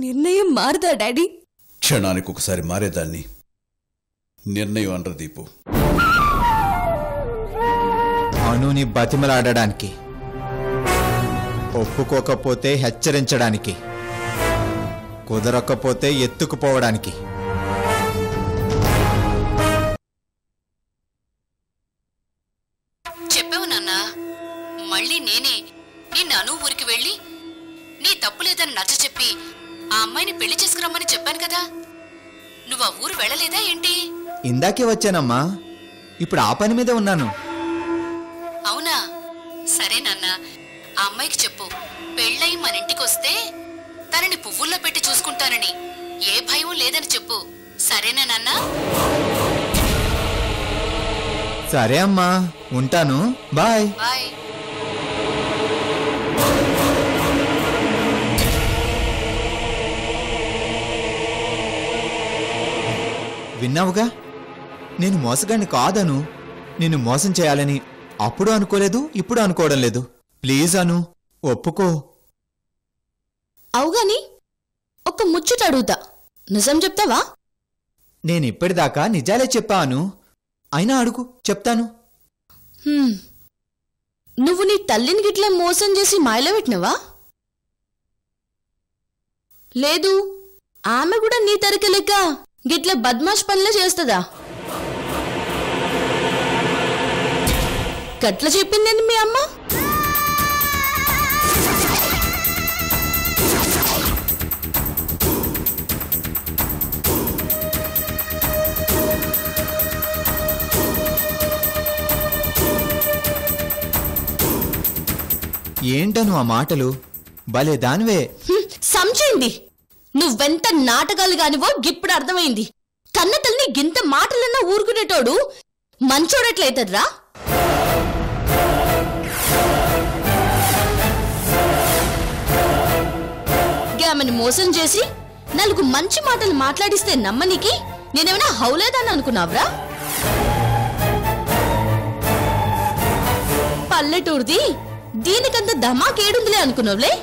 నిర్ణయం మారదా డాడీ? క్షణానికి ఒకసారి మారేదాన్ని నిర్ణయం అనరు దీపు. అనుని బతిమలాడడానికి, ఒప్పుకోకపోతే హెచ్చరించడానికి, కుదరకపోతే ఎత్తుకుపోవడానికి. చెప్పావు నాన్న, మళ్ళీ నేనే నిన్ను అను ఊరికి వెళ్ళి నీ తప్పు లేదని నచ్చ చెప్పి ఆ అమ్మాయిని పెళ్లి చేసుకురమ్మని చెప్పాను కదా. నువ్వు ఆ ఊరు వెళ్ళలేదా ఏంటి? ఇందాకే వచ్చానమ్మా, ఇప్పుడు ఆ పని మీద ఉన్నాను. అవునా? సరే నాన్న, ఆ అమ్మాయికి చెప్పు పెళ్ళయి మన ఇంటికొస్తే తనని పువ్వుల్లో పెట్టి చూసుకుంటానని, ఏ భయం లేదని చెప్పు. సరేనా నాన్న? సరే అమ్మా, ఉంటాను. బాయ్. బాయ్. విన్నావుగా, నేను మోసగాన్ని కాదను. నిన్ను మోసం చేయాలని అప్పుడు అనుకోలేదు, ఇప్పుడు అనుకోవడం లేదు. ప్లీజ్ అను, ఒప్పుకో. అవుగాని ఒక్క ముచ్చట అడుగుతా, నిజం చెప్తావా? నేనిప్పటిదాకా నిజాలే చెప్పాను, అయినా అడుగు, చెప్తాను. నువ్వు నీ తల్లిని గిట్లా మోసం చేసి మాయలో పెట్టినవా? లేదు, ఆమె కూడా నీ తరక లెక్క గిట్ల బద్మాష్ పనులే చేస్తుందా? గట్ల చెప్పిందేంది మీ అమ్మ? ఏంటను ఆ మాటలు? భలే దానివే. సంచండి, నువ్వెంత నాటకాలు గానివో గిప్పుడు అర్థమైంది. కన్న తల్లిని గింత మాటలన్నా ఊరుకునేటోడు మంచోడట్లయితద్రా? ఆమెను మోసం చేసి 4 మంచి మాటలు మాట్లాడిస్తే నమ్మనికి నేనేమైనా హౌలేదాన్ని అనుకున్నావ్రా? పల్లెటూరుది దీనికంత ధమాకేడుందిలే అనుకున్నావులే.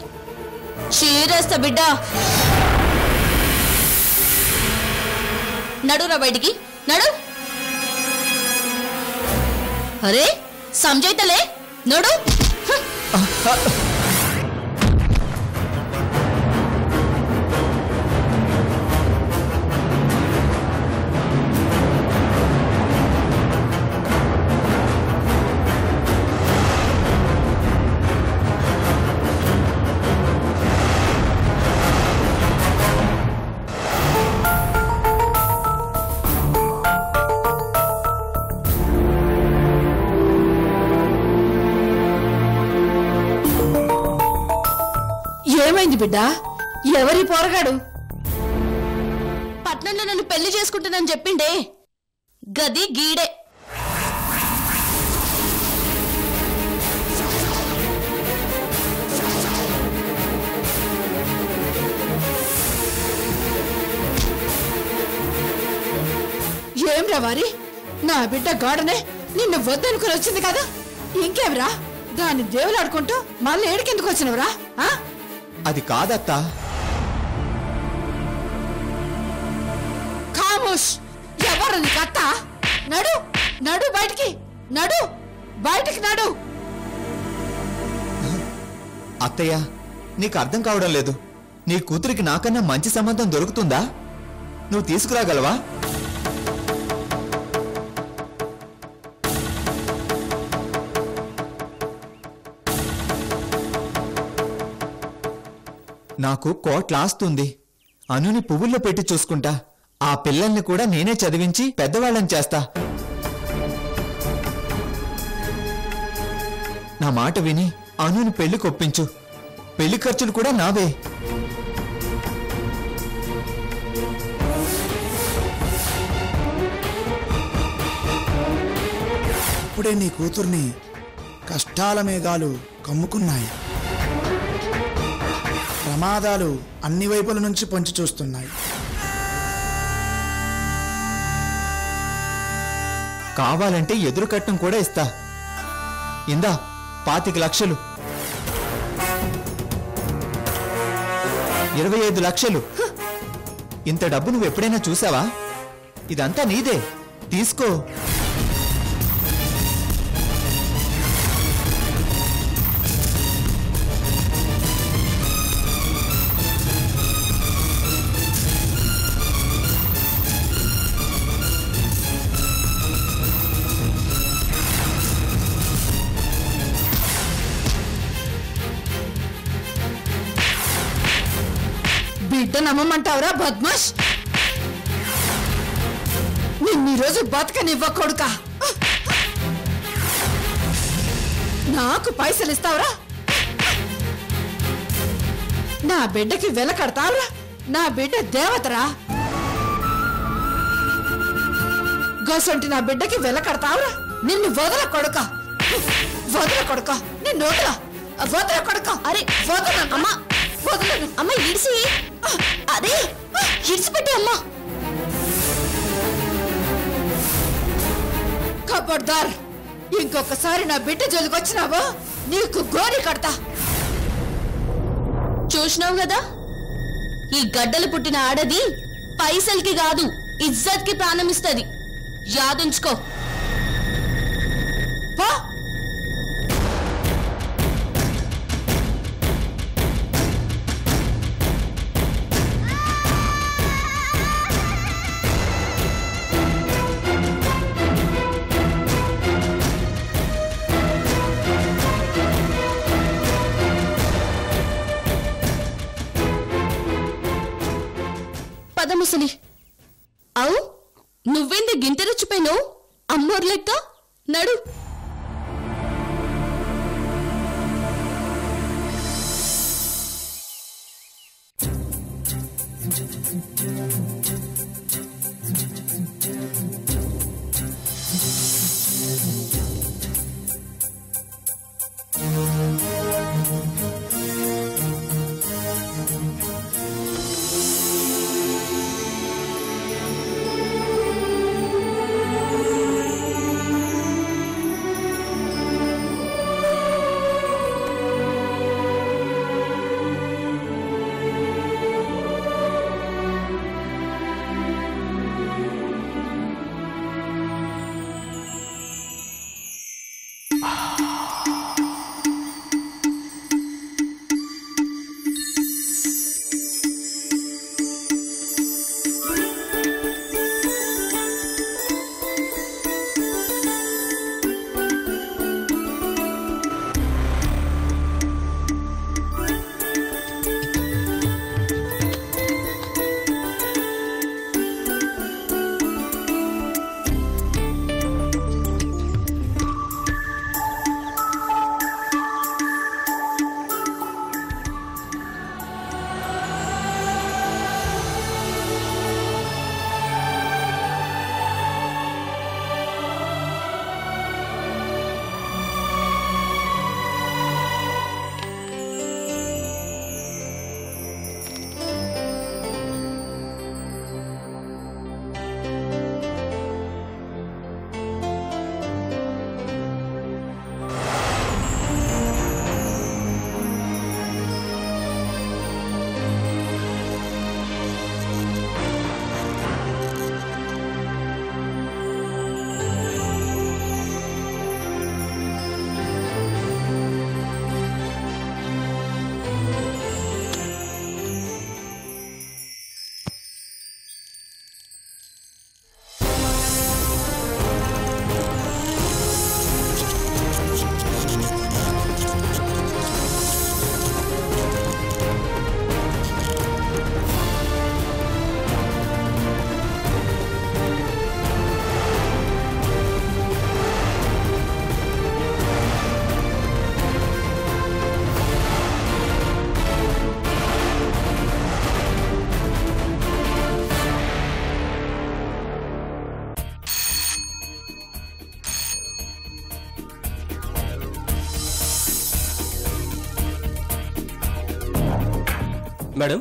చీరేస్తా బిడ్డ, నడురా బయటికి, నడు. అరే సంజయ్తలే, నడు. ఏమైంది బిడ్డ? ఎవరి పోరగాడు? పట్నంలో నన్ను పెళ్లి చేసుకుంటానని చెప్పిండే గది గీడే. ఏం రా వారి, నా బిడ్డ గాడనే నిన్ను వద్దనుకుని వచ్చింది కదా, ఇంకేమరా దాన్ని దేవులాడుకుంటూ మళ్ళీ ఏడికెందుకు వచ్చినవరా? అది కాదత్తా. ఖామోష్, ఎవరు నీకు అత్త? నడు, నడు బయటికి, నడు బయటికి, నడు. అత్తయ్య, నీకు అర్థం కావడం లేదు. నీ కూతురికి నాకన్నా మంచి సంబంధం దొరుకుతుందా? నువ్వు తీసుకురాగలవా? నాకు కోట్లాస్తుంది. అనుని పువ్వుల్లో పెట్టి చూసుకుంటా. ఆ పిల్లల్ని కూడా నేనే చదివించి పెద్దవాళ్ళని చేస్తా. నా మాట విని అనుని పెళ్లి కొప్పించు. పెళ్లి ఖర్చులు కూడా నావే. ఇప్పుడే నీ కూతుర్ని కష్టాల మేఘాలు కమ్ముకున్నాయి. ప్రమాదాలు అన్ని వైపుల నుంచి పొంచి చూస్తున్నాయి. కావాలంటే ఎదురు కట్నం కూడా ఇస్తా. ఇందా 25 లక్షలు. 25 లక్షలు. ఇంత డబ్బు నువ్వు ఎప్పుడైనా చూసావా? ఇదంతా నీదే, తీసుకో. బిడ్డ నమ్మమంటావురా బద్మాష్? నిన్ను ఈరోజు బతకనివ్వ కొడుకా. నాకు పైసలు ఇస్తావురా? నా బిడ్డకి వెల కడతావురా? నా బిడ్డ దేవతరా. గోసంటి నా బిడ్డకి వెల కడతావురా? నిన్ను వదల కొడుకా, వదల కొడుకా, నిన్ను వదల, వదల కొడుకా. అరే వదల అమ్మా, వదలను అమ్మ. ఇడిసి అదే ఇడిచిపెట్టి అమ్మా. కబడ్దార్, ఇంకొకసారి నా బిడ్డ జోలికి వచ్చినావో నీకు గోరి కడతా. చూసినావు కదా, ఈ గడ్డలు పుట్టిన ఆడది పైసల్కి కాదు ఇజ్జత్ కి ప్రాణం ఇస్తుంది. యాదుంచుకో. ముసలి అవు, నువ్వేంది గింత రెచ్చిపోయినావు? అమ్మోరు లెక్క నడు. మేడం,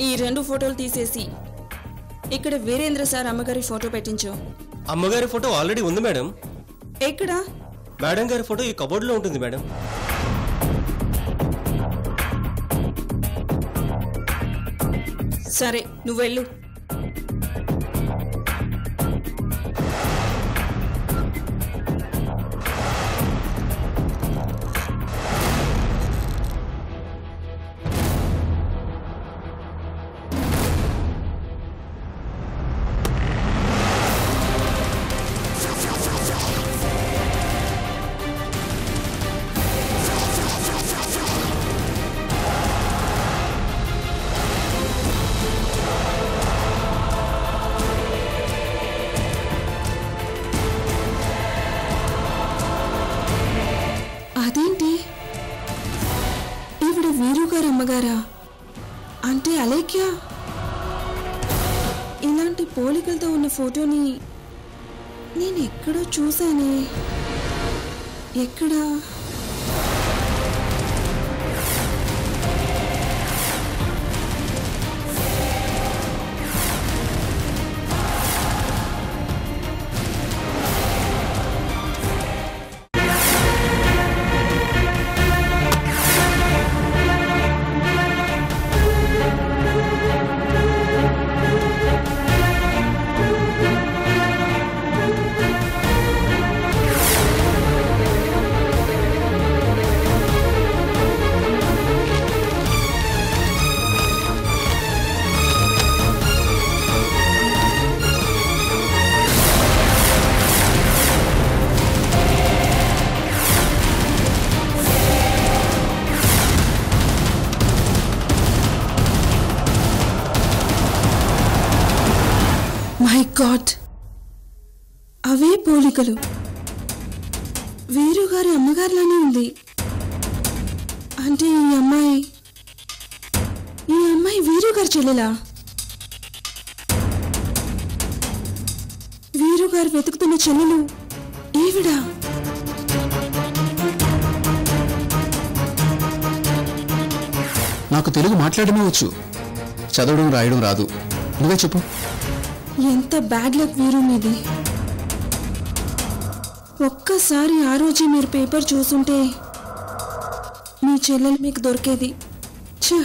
ఈ 2 ఫోటోలు తీసేసి ఇక్కడ వీరేంద్ర సార్ అమ్మగారి ఫోటో పెట్టించు. అమ్మగారి ఫోటో ఆల్రెడీ ఉంది మేడం. ఎక్కడ? మేడం గారి ఫోటో ఈ కబోర్డ్ లో ఉంటుంది మేడం. సరే నువ్వు వెళ్ళు. అదేంటి ఈవిడ వీరుగారు అమ్మగారా? అంటే అలేఖ్య ఇలాంటి పోలికలతో ఉన్న ఫోటోని నేను ఎక్కడో చూశానే. ఎక్కడా? మై గాడ్, అవే పోలికలు. వీరుగారి అమ్మగారిలానే ఉంది. అంటే ఈ అమ్మాయి వీరుగారి చెల్లెలా? వీరుగారు వెతుకుతున్న చెల్లెలు ఈవిడా? నాకు తెలుగు మాట్లాడమే వచ్చు, చదవడం రాయడం రాదు. నువ్వే చెప్పు. ఎంత బ్యాడ్ లక్ వీరు మీది. ఒక్కసారి ఆ రోజే మీరు పేపర్ చూసుంటే మీ చెల్లెలు మీకు దొరికేది. ఛ!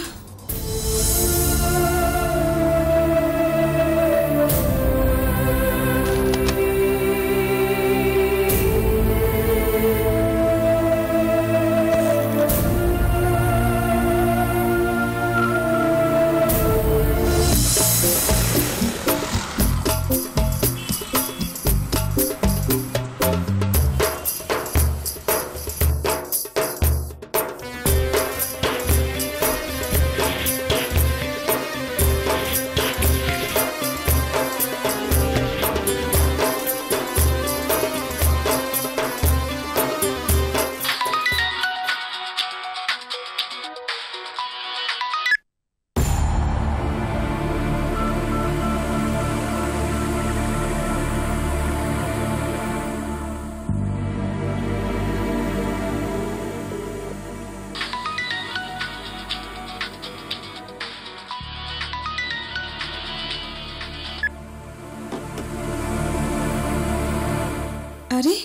అరే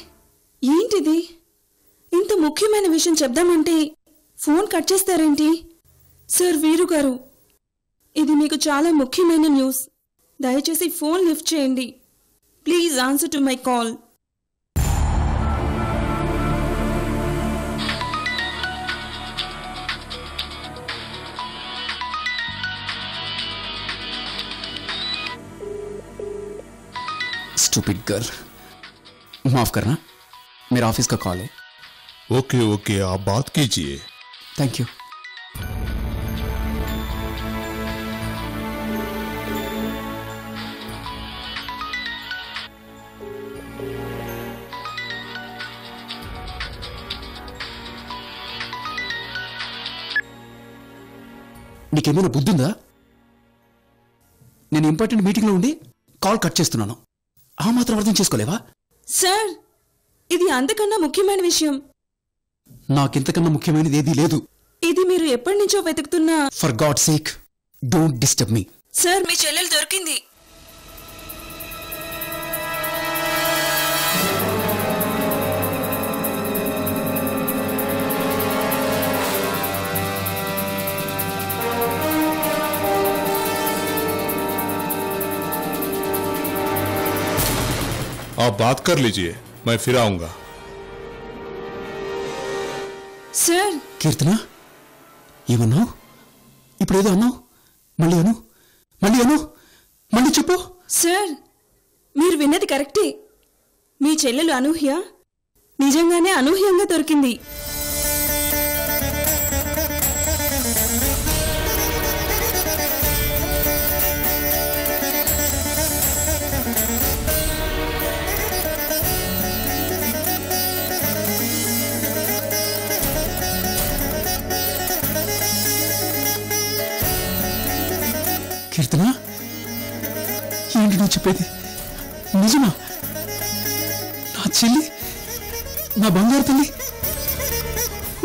ఏంటిది? ఇంత ముఖ్యమైన విషయం చెప్దామంటే ఫోన్ కట్ చేస్తారేంటి? సార్ వీరు గారు, ఇది మీకు చాలా ముఖ్యమైన న్యూస్. దయచేసి ఫోన్ లిఫ్ట్ చేయండి. Please answer to my call. Stupid girl, माफ करना, मेरा ऑफिस का कॉल है. ओके ओके, आप बात कीजिए. Thank you. నీకేమైనా బుద్ధి ఉందా? నేను ఇంపార్టెంట్ మీటింగ్లో ఉండి కాల్ కట్ చేస్తున్నాను. ఆ మాత్రం అర్థం చేసుకోలేవా? సార్, ఇది అంతకన్నా ముఖ్యమైన విషయం. నాకింతకన్నా ముఖ్యమైనది ఏదీ లేదు. ఇది మీరు ఎప్పటి నుంచో వెతుకుతున్నా. For god sake don't disturb me. Sir, మీ చెల్లెలు దొరికింది. आप बात कर लीजिए, मैं फिर आऊंगा। సార్ కీర్తన ఏమన్నావు? ఇప్పుడేదో అన్నావు, మళ్ళీ అను, మళ్ళీ చెప్పు. సార్ మీరు విన్నది కరెక్టే. మీ చెల్లెలు అనూహ్య నిజంగానే అనూహ్యంగా దొరికింది. కీర్తన ఏంటి నువ్వు చెప్పేది? నిజమా? నా చెల్లి, నా బంగారు తల్లి.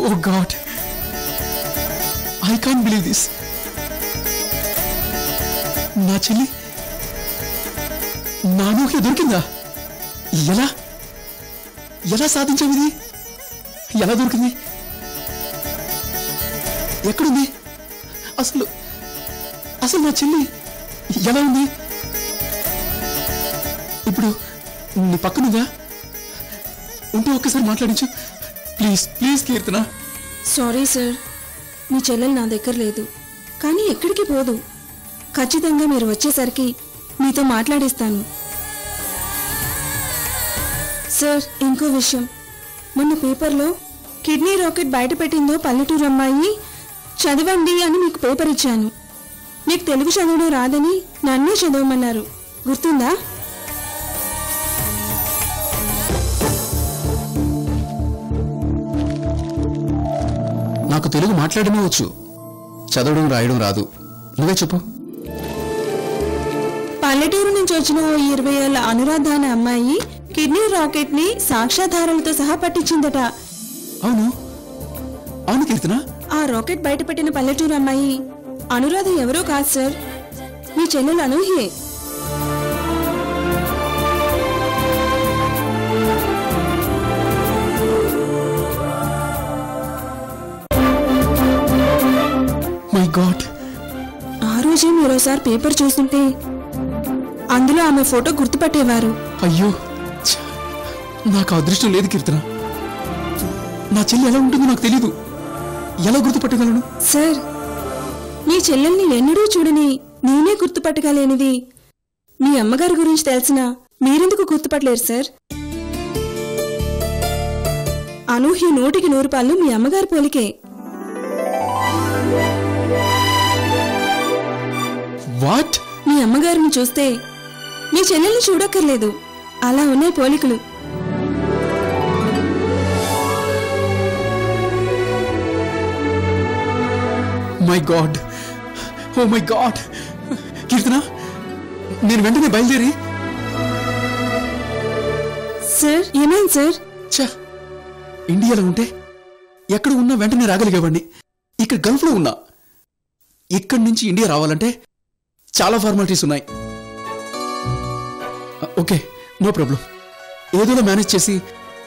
Oh god, I can't believe this. నా చెల్లి నా అనూహ్య దొరికిందా? ఎలా సాధించావు ఇది? ఎలా దొరికింది? ఎక్కడుంది? అసలు నా చెల్లి ఎలా ఉంది? ఇప్పుడు నీ పక్కనుందా? ఉంటే ఒక్కసారి మాట్లాడించు ప్లీజ్ కీర్తన. సారీ సార్, మీ చెల్లెలు నా దగ్గర లేదు, కానీ ఎక్కడికి పోదు. ఖచ్చితంగా మీరు వచ్చేసరికి మీతో మాట్లాడిస్తాను. సార్ ఇంకో విషయం, మొన్న పేపర్లో కిడ్నీ రాకెట్ బయట పెట్టిందో పల్లెటూరు అమ్మాయి, చదవండి అని మీకు పేపర్ ఇచ్చాను. మీకు తెలుగు చదవడం రాదని నన్నే చదవమన్నారు, గుర్తుందా? నాకు తెలుగు మాట్లాడమే వచ్చు, చదవడం రాయడం రాదు. నువ్వే చెప్పు. పల్లెటూరు నుంచి వచ్చిన ఓ 20 ఏళ్ల అనురాధ అనే అమ్మాయి కిడ్నీ రాకెట్ ని సాక్ష్యాధారాలతో సహా పట్టించిందట. అవును కీర్తన. ఆ రాకెట్ బయట పెట్టిన పల్లెటూరు అమ్మాయి అనురాధ ఎవరో కాదు సార్, మీ చెల్లెలు అనూహ్యే. My God. ఆ రోజే మీరోసారి పేపర్ చూస్తుంటే అందులో ఆమె ఫోటో గుర్తుపట్టేవారు. అయ్యో, నాకు అదృష్టం లేదు కీర్తన. నా చెల్లి ఎలా ఉంటుందో నాకు తెలీదు, ఎలా గుర్తుపట్టగలను? సార్ మీ చెల్లెల్ని ఎన్నడూ చూడని నేనే గుర్తుపట్టగలేనిది మీ అమ్మగారి గురించి తెలిసినా మీరెందుకు గుర్తుపట్టలేరు సార్? అనూహ్య 100కి 100 పాళ్ళు మీ అమ్మగారి పోలికే. వాట్? మీ అమ్మగారిని చూస్తే మీ చెల్లెల్ని చూడక్కర్లేదు, అలా ఉన్నాయి పోలికలు. My god, oh my god. Keerthana, నేను వెంటనే బయలుదేరి. సార్ ఏమైంది సార్? ఇండియాలో ఉంటే ఎక్కడ ఉన్నా వెంటనే రాగలిగేవాడిని. ఇక్కడ గల్ఫ్లో ఉన్నా. ఇక్కడి నుంచి ఇండియా రావాలంటే చాలా ఫార్మాలిటీస్ ఉన్నాయి. Okay, no problem. ఏదోలా మేనేజ్ చేసి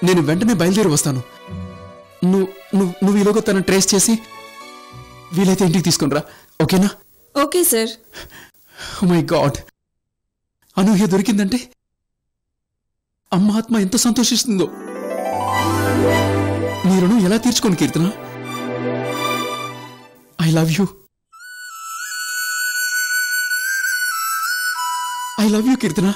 నేను వెంటనే బయలుదేరి వస్తాను. నువ్వు ఈలోగా తనను ట్రేస్ చేసి వీలైతే ఇంటికి తీసుకునిరా, ఓకేనా? Okay sir. My god, Anuhya దొరికిందంటే అమ్మ ఆత్మ ఎంత సంతోషిస్తుందో. నీ రుణం ఎలా తీర్చుకోను Keerthana. I love you. I love you Keerthana.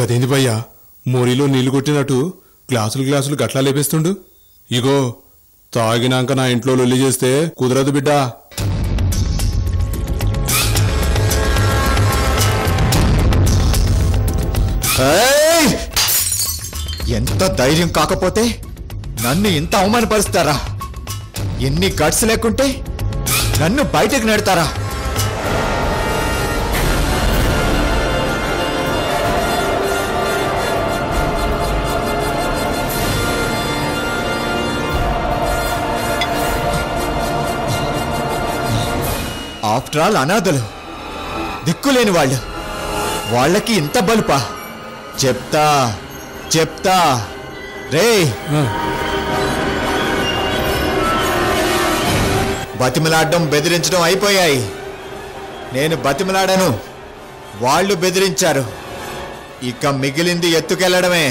గదేంది భయ్యా మోరీలో నీళ్లు కొట్టినట్టు గ్లాసులు గట్లా లేపేస్తుండు. ఇగో తాగినాక నా ఇంట్లో లొల్లి చేస్తే కుదరదు బిడ్డా. ఎంత ధైర్యం కాకపోతే నన్ను ఇంత అవమానపరుస్తారా? ఎన్ని గట్స్ లేకుంటే నన్ను బయటకు నెడతారా? ఆఫ్టర్ ఆల్ అనాథలు, దిక్కులేని వాళ్ళు, వాళ్ళకి ఇంత బలుపా? చెప్తా రే. బతిమలాడడం బెదిరించడం అయిపోయాయి. నేను బతిమలాడను, వాళ్ళు బెదిరించారు. ఇక మిగిలింది ఎత్తుకెళ్లడమే.